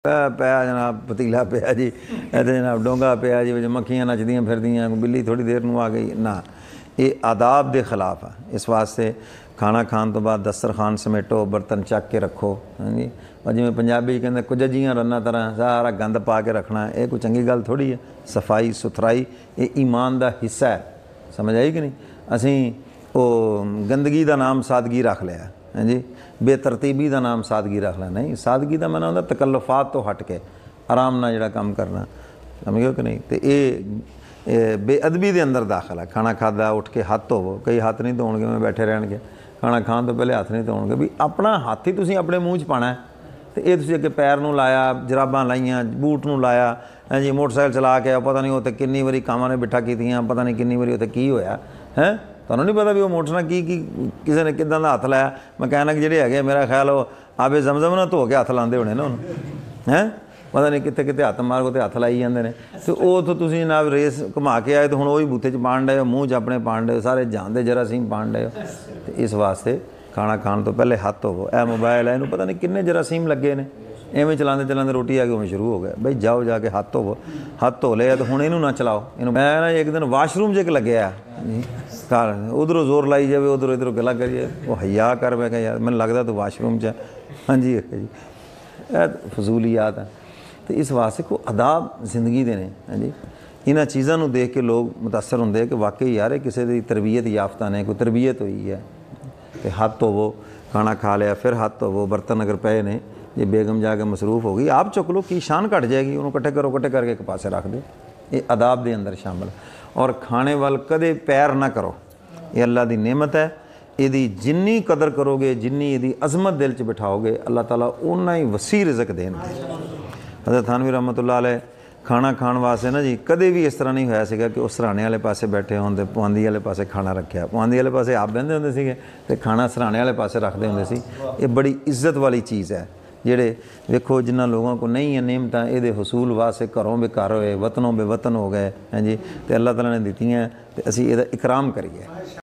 ਪਿਆ जनाब पतीला पिया जी, इत्थे जनाब डोंगा पिया जी, मक्खियां नचदियां फिरदियां, बिल्ली थोड़ी देर नूं आ गई ना, ये आदाब के खिलाफ है। इस वास्ते खाना खाने तो बाद दस्तरखान समेटो, बर्तन चक के रखो। हाँ जी, और जिवें पंजाबी कहते कुछ जियां रन्ना तरह सारा गंद पा के रखना, ये कोई चंगी गल थोड़ी है। सफाई सुथराई ये ईमान का हिस्सा है, समझ आई कि नहीं। असीं वो गंदगी का नाम सादगी रख लिया, हाँ जी, बेतरतीबी का नाम सादगी रख लिया। नहीं, सादगी का मैंने होंदा तकल्लुफात तो हट के आराम नाल जिहड़ा काम करना, समझो कि नहीं। तो ये बेअदबी के अंदर दाखिल है। खाना खादा उठ के हाथ धोवो, कई हाथ नहीं धोणगे में बैठे रहणगे, खाना खाण तो पहले हाथ नहीं धोणगे। भी अपना हाथ ही तुसीं अपने मूँह च पाना है, तो ये तुसीं अगे पैर नूं लाया, जराबां लाइयां, बूट नूं लाया, हाँ जी, मोटरसाइकिल चला के पता नहीं उत्ते किन्नी वारी कामां ने बिठा कीतियां, पता नहीं किन्नी वारी उत्ते की होया है। तुहानूं नहीं पता भी वो मोटरसाइकिल की किसी ने किदां दा हत्थ लाया। मकैनिक जिहड़े हैगे मेरा ख्याल वो आबे जमजम ना धो के हत्थ लांदे होणे ना उन्होंने, हैं पता नहीं कित्थे कित्थे हत्थ मार के हत्थ लाई जांदे ने। तो उत्थों तुसीं जनाब रेस घुमा के आए तो हुण ओही बूथे च पाण डए हो, मूँह च अपने पाण डए हो, सारे जानदे जरासीम पाण डए हो। तो इस वास्ते खाना खाण तो पहले हत्थ धोवो। ए मोबाइल है, इनू पता नहीं किन्ने जरासीम लगे ने, एवें चलाते चलाते रोटी आ गई उवें शुरू हो गया। बई जाओ जाके हाथ धोवो, हाथ धो लिया तो हुण इनू ना चलाओ। इनू मैं ना एक दिन वाशरूम च एक लग्या घर, उधरों जोर लाई जाए, उधरों इधरों गला करिए, वो हया कर। मैं कहा यार मैंने लगता तू वाशरूम च। हाँ जी जी, फजूलियात है। तो इस वास्ते को आदाब जिंदगी दे ने। हाँ जी, इन्हां चीज़ों को देख के लोग मुतासर होंगे कि वाकई यार किसी की तरबीयत याफ्ता ने, कोई तरबीयत हुई है। तो हाथ धोवो, खाना खा लिया फिर हाथ धोवो। बर्तन अगर पे ने, ये बेगम जाके मसरूफ हो गई, आप चुक लो, की शान घट जाएगी, उन्होंने कट्ठे करो, कट्ठे करके एक पासे रख दो। ये आदाब के अंदर शामिल। और खाने वाल कदे पैर ना करो, ये अल्लाह की नेमत है। यदी जिन्नी कदर करोगे, जिन्नी यदी अजमत दिल च बिठाओगे, अल्लाह ताला उन्ना ही वसी रिज़क देंगे। हज़रत थानवी रहमतुल्लाह अलैह खाना खाण वास्ते ना जी कदे भी इस तरह नहीं होया सीगा कि उस सराहने वाले पासे बैठे हों तो पुआंदी वाले पासे खाना रखा, पुआंदी वाले पासे आप बहते होंदे सीगे ते खाना सराहने वाले पासे रखते होंदे सी। ये बड़ी इज्जत वाली चीज़ है। जेड़े वेखो जिन्हों लोगों को नहीं है नेमत, ये हसूल वास्ते घरों बेकार होए, वतनों बेवतन हो गए हैं जी, तो अल्लाह ताला ने दित्तियां, तो असीं इहदा इकराम करिए।